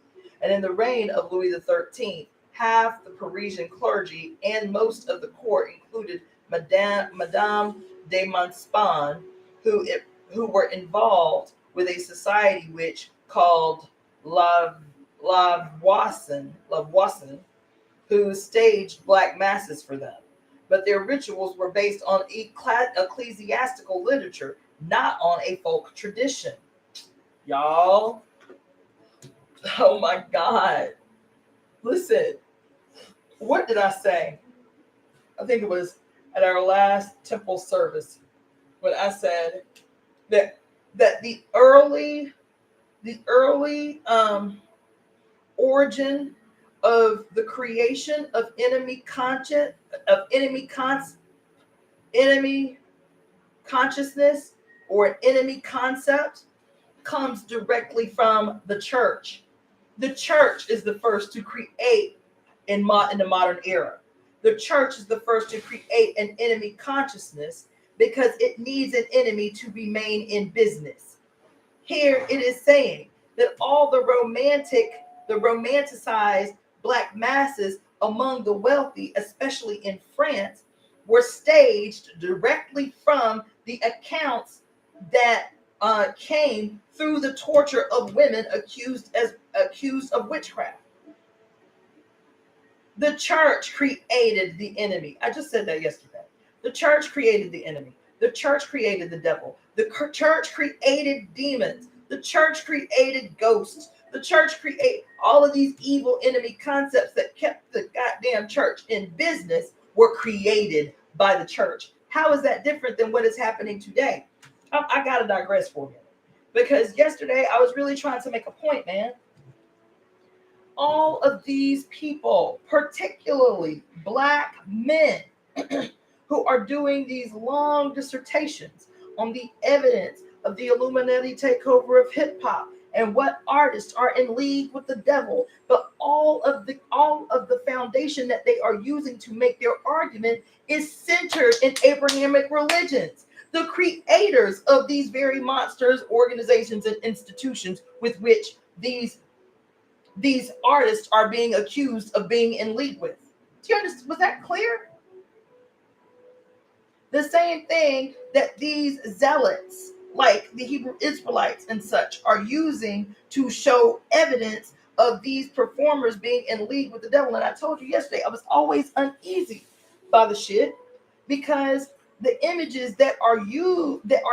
And in the reign of Louis XIII, half the Parisian clergy and most of the court included Madame de Montespan, who were involved with a society which called Lavoisin, who staged black masses for them. But their rituals were based on ecclesiastical literature, not on a folk tradition. Y'all, oh my God. Listen, what did I say? I think it was at our last temple service when I said that the early origin of the creation of enemy consciousness or an enemy concept comes directly from the church. The church is the first to create in the modern era. The church is the first to create an enemy consciousness because it needs an enemy to remain in business. Here it is saying that all the romanticized black masses among the wealthy, especially in France, were staged directly from the accounts that came through the torture of women accused of witchcraft. The church created the enemy. I just said that yesterday. The church created the enemy. The church created the devil. The church created demons. The church created ghosts. The church created all of these evil enemy concepts that kept the goddamn church in business were created by the church. How is that different than what is happening today? I got to digress for a minute. Because yesterday I was really trying to make a point, man. All of these people, particularly black men, who are doing these long dissertations on the evidence of the Illuminati takeover of hip hop and what artists are in league with the devil, but all of the foundation that they are using to make their argument is centered in Abrahamic religions. The creators of these very monsters, organizations, and institutions with which these artists are being accused of being in league with. Do you understand? Was that clear? The same thing that these zealots, like the Hebrew Israelites and such, are using to show evidence of these performers being in league with the devil. And I told you yesterday, I was always uneasy by the shit because the images that are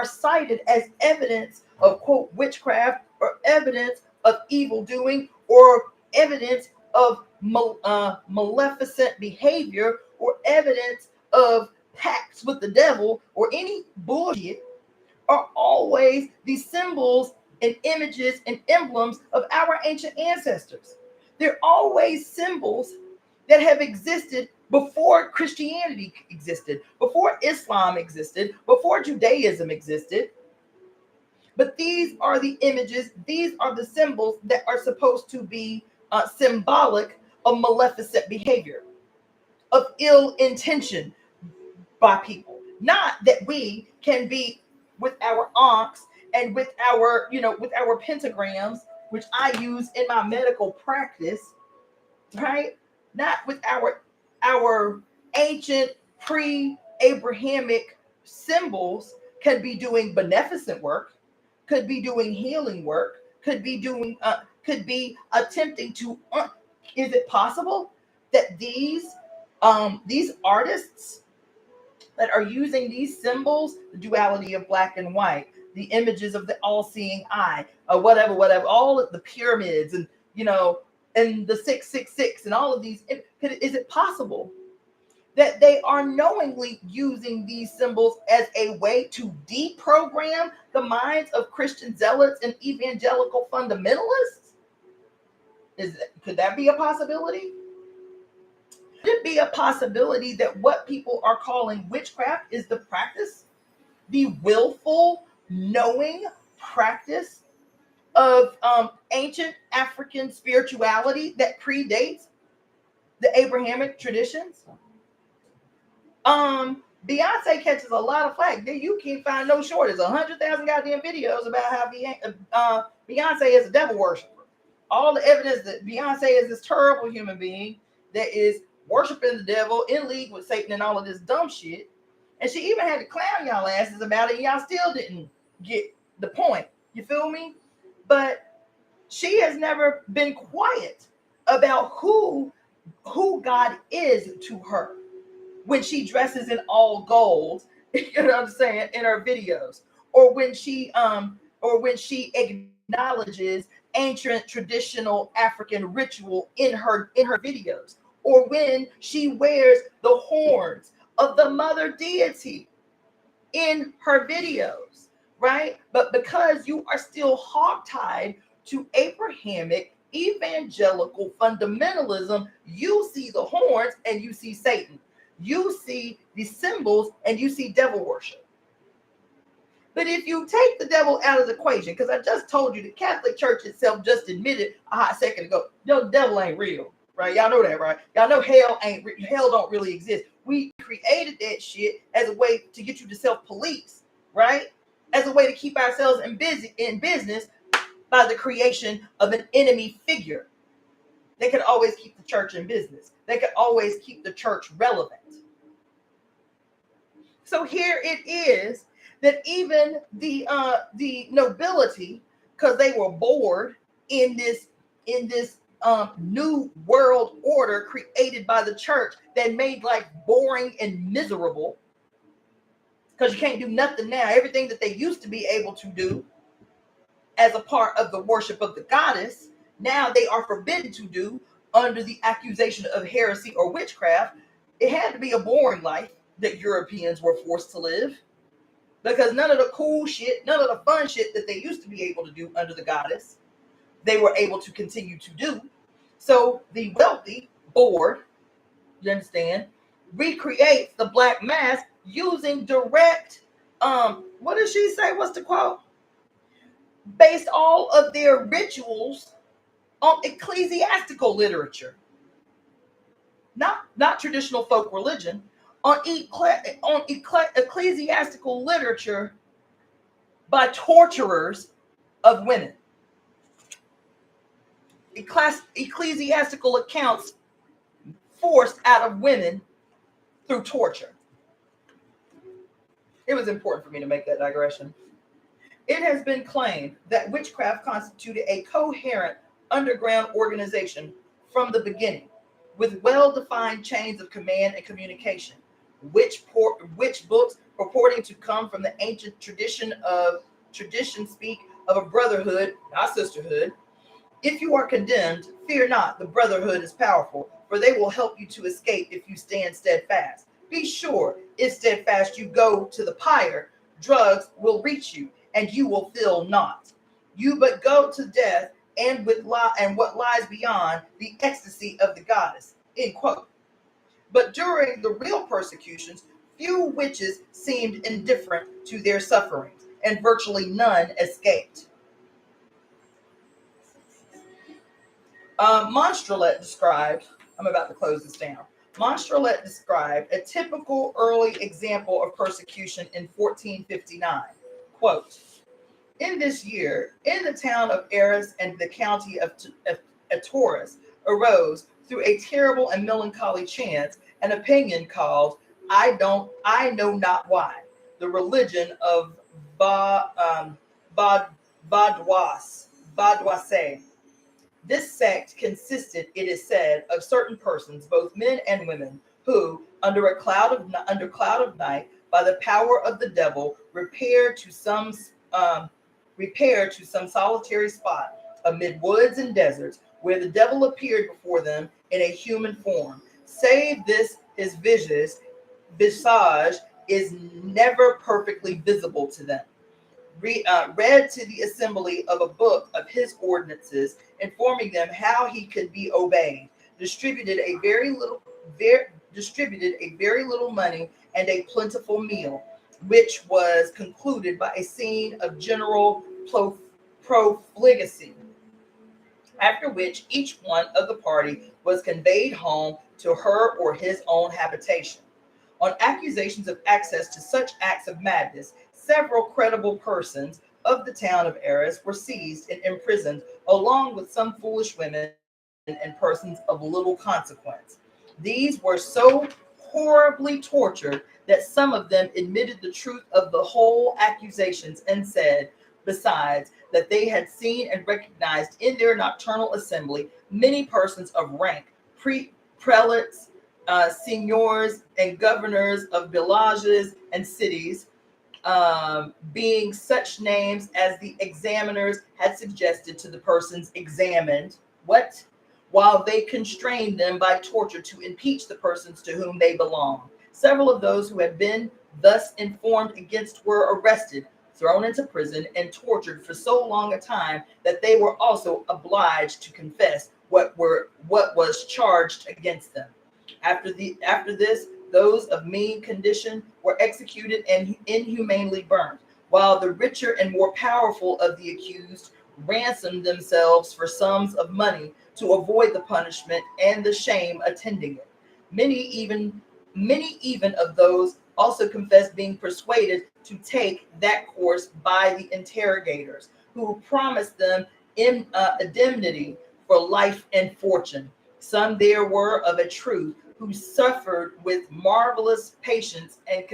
cited as evidence of, quote, witchcraft or evidence of evil doing or evidence of maleficent behavior or evidence of pacts with the devil or any bullshit are always the symbols and images and emblems of our ancient ancestors. They're always symbols that have existed before Christianity existed, before Islam existed, before Judaism existed. But these are the images, these are the symbols that are supposed to be symbolic of maleficent behavior, of ill intention by people. Not that we can be with our ankhs and with our pentagrams, which I use in my medical practice, right? Not with our ancient pre-Abrahamic symbols can be doing beneficent work, could be doing healing work, could be attempting to. Is it possible that these These artists that are using these symbols, the duality of black and white, the images of the all-seeing eye, or whatever, all of the pyramids, and and the 666, and all of these. Is it possible that they are knowingly using these symbols as a way to deprogram the minds of Christian zealots and evangelical fundamentalists? Could that be a possibility? Could it be a possibility that what people are calling witchcraft is the practice, the willful, knowing practice of ancient African spirituality that predates the Abrahamic traditions? Beyonce catches a lot of flack. You can't find no shortage. 100,000 goddamn videos about how Beyonce is a devil worshiper. All the evidence that Beyonce is this terrible human being that is worshiping the devil, in league with Satan, and all of this dumb shit. And she even had to clown y'all asses about it, and y'all still didn't get the point. You feel me? But she has never been quiet about who God is to her when she dresses in all gold, you know what I'm saying, in her videos, or when she acknowledges ancient traditional African ritual in her videos, or when she wears the horns of the mother deity in her videos, right? But because you are still hogtied to Abrahamic evangelical fundamentalism, you see the horns and you see Satan. You see the symbols and you see devil worship. But if you take the devil out of the equation, because I just told you the Catholic Church itself just admitted a hot second ago, the devil ain't real, right? Y'all know that, right? Y'all know hell don't really exist. We created that shit as a way to get you to self-police, right? As a way to keep ourselves in business by the creation of an enemy figure. They could always keep the church in business. They could always keep the church relevant. So here it is that even the nobility, because they were bored in this new world order created by the church that made life boring and miserable, because you can't do nothing now. Everything that they used to be able to do as a part of the worship of the goddess, now they are forbidden to do under the accusation of heresy or witchcraft. It had to be a boring life that Europeans were forced to live, because none of the cool shit, none of the fun shit that they used to be able to do under the goddess, they were able to continue to do. So the wealthy board, you understand, recreates the black mass using direct, what does she say? What's the quote? Based all of their rituals on ecclesiastical literature, not traditional folk religion, on ecclesiastical literature by torturers of women. Ecclesiastical accounts forced out of women through torture. It was important for me to make that digression. It has been claimed that witchcraft constituted a coherent underground organization from the beginning, with well-defined chains of command and communication. Witch books purporting to come from the ancient tradition speak of a brotherhood, not sisterhood. If you are condemned, fear not, the brotherhood is powerful, for they will help you to escape if you stand steadfast. Be sure, if steadfast you go to the pyre, drugs will reach you, and you will feel not. You but go to death, and what lies beyond the ecstasy of the goddess. End quote. But during the real persecutions, few witches seemed indifferent to their sufferings, and virtually none escaped. Monstrelet described, I'm about to close this down. Monstrelet described a typical early example of persecution in 1459. Quote, in this year, in the town of Arras and the county of Taurus, arose through a terrible and melancholy chance an opinion called I know not why, the religion of Vaudoise. This sect consisted, it is said, of certain persons, both men and women, who, under cloud of night, by the power of the devil, repaired to some solitary spot amid woods and deserts, where the devil appeared before them in a human form. Save this, his visage is never perfectly visible to them. Read to the assembly of a book of his ordinances, informing them how he could be obeyed. Distributed a very little money and a plentiful meal, which was concluded by a scene of general profligacy, after which each one of the party was conveyed home to her or his own habitation. On accusations of access to such acts of madness, several credible persons of the town of Arras were seized and imprisoned, along with some foolish women and persons of little consequence. These were so horribly tortured that some of them admitted the truth of the whole accusations and said, besides, that they had seen and recognized in their nocturnal assembly many persons of rank, prelates, seigneurs, and governors of villages and cities, being such names as the examiners had suggested to the persons examined. What? While they constrained them by torture to impeach the persons to whom they belonged. Several of those who had been thus informed against were arrested, thrown into prison, and tortured for so long a time that they were also obliged to confess what was charged against them. After this, those of mean condition were executed and inhumanely burnt, while the richer and more powerful of the accused ransomed themselves for sums of money to avoid the punishment and the shame attending it. Many even of those also confessed being persuaded to take that course by the interrogators, who promised them indemnity for life and fortune. Some there were of a truth who suffered with marvelous patience and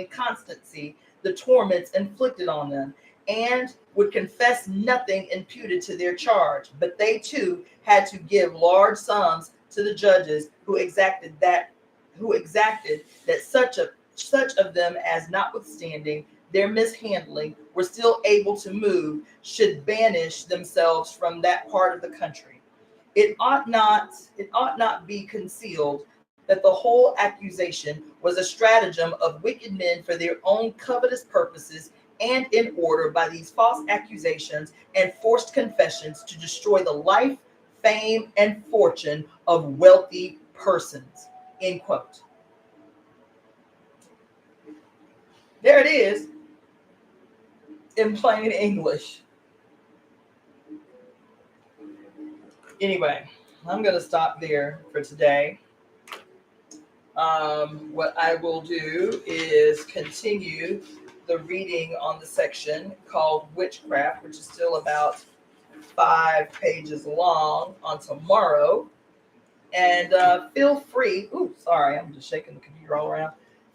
constancy the torments inflicted on them, and would confess nothing imputed to their charge. But they too had to give large sums to the judges, who exacted that such of them as, notwithstanding their mishandling, were still able to move, should banish themselves from that part of the country. It ought not be concealed that the whole accusation was a stratagem of wicked men for their own covetous purposes, and in order by these false accusations and forced confessions to destroy the life, fame, and fortune of wealthy persons. End quote. There it is in plain English. Anyway, I'm going to stop there for today. What I will do is continue the reading on the section called Witchcraft, which is still about 5 pages long, on tomorrow. And feel free, I'm just shaking the computer all around.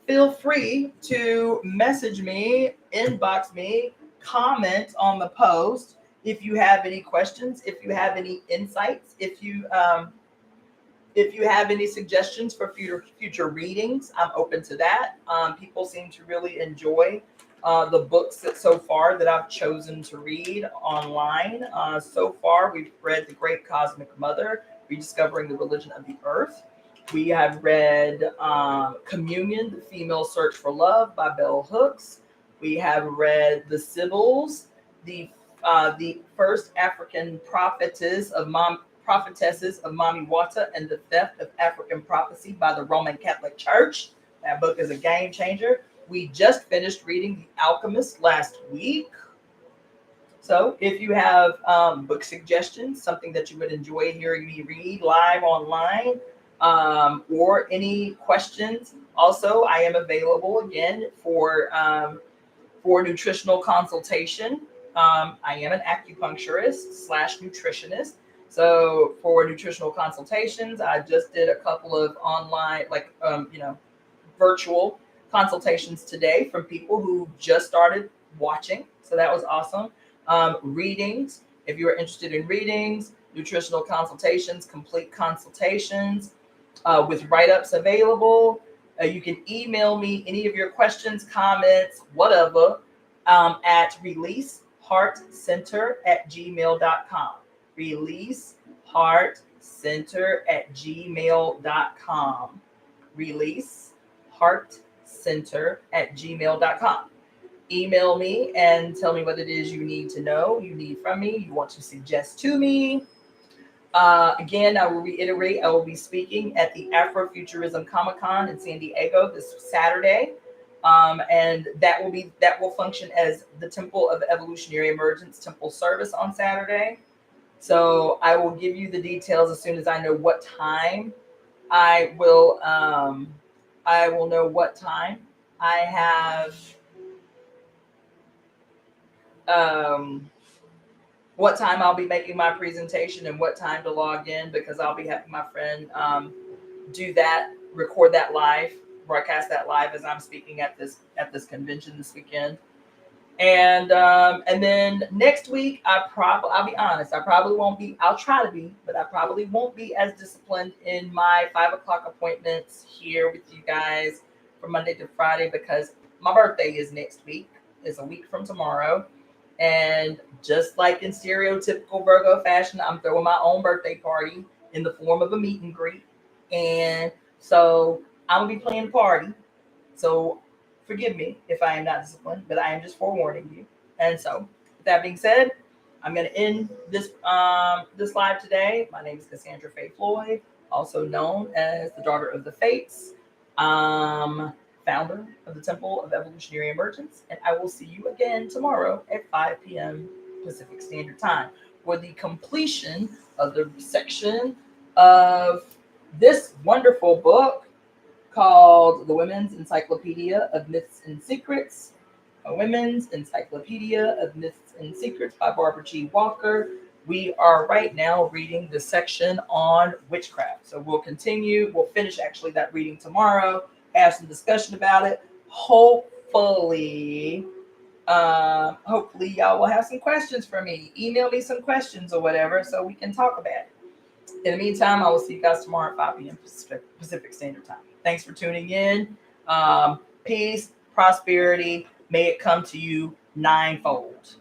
Feel free to message me, inbox me, comment on the post if you have any questions, if you have any insights, if you have any suggestions for future readings. I'm open to that. People seem to really enjoy the books so far that I've chosen to read online. So far, we've read The Great Cosmic Mother, Rediscovering the Religion of the Earth. We have read Communion, The Female Search for Love by Bell Hooks. We have read The Sibyls, the first African prophetesses of mamiwata and the Theft of African Prophecy by the Roman Catholic Church. That book is a game changer. We just finished reading The Alchemist last week. So if you have book suggestions, something that you would enjoy hearing me read live online, or any questions, also I am available again for nutritional consultation. I am an acupuncturist / nutritionist. So for nutritional consultations, I just did a couple of online, virtual consultations today from people who just started watching. So that was awesome. Readings, if you are interested in readings, nutritional consultations, complete consultations, with write-ups available. You can email me any of your questions, comments, whatever, at releaseheartcenter@gmail.com. Releaseheartcenter@gmail.com. Releaseheartcenter@gmail.com. Email me and tell me what it is you need to know, you need from me, you want to suggest to me. Again, I will reiterate, I will be speaking at the Afrofuturism Comic Con in San Diego this Saturday. And that will function as the Temple of Evolutionary Emergence Temple service on Saturday. So I will give you the details as soon as I know what time. I will know what time. I have what time I'll be making my presentation and what time to log in, because I'll be having my friend do that, record that live, broadcast that live as I'm speaking at this convention this weekend. And then next week, I'll be honest, I probably won't be, I'll try to be, but I probably won't be as disciplined in my 5:00 appointments here with you guys from Monday to Friday, because my birthday is next week. It's a week from tomorrow. And just like in stereotypical Virgo fashion, I'm throwing my own birthday party in the form of a meet and greet. And so I'm going to be playing the party. So forgive me if I am not disciplined, but I am just forewarning you. And so, with that being said, I'm going to end this this live today. My name is Cassandra Faye Floyd, also known as the Daughter of the Fates, founder of the Temple of Evolutionary Emergence. And I will see you again tomorrow at 5 p.m. Pacific Standard Time for the completion of the section of this wonderful book called The Women's Encyclopedia of Myths and Secrets. A Women's Encyclopedia of Myths and Secrets by Barbara G. Walker. We are right now reading the section on witchcraft. So we'll finish actually that reading tomorrow, have some discussion about it. Hopefully y'all will have some questions for me. Email me some questions or whatever so we can talk about it. In the meantime, I will see you guys tomorrow at 5 p.m. Pacific Standard Time. Thanks for tuning in. Peace, prosperity, may it come to you ninefold.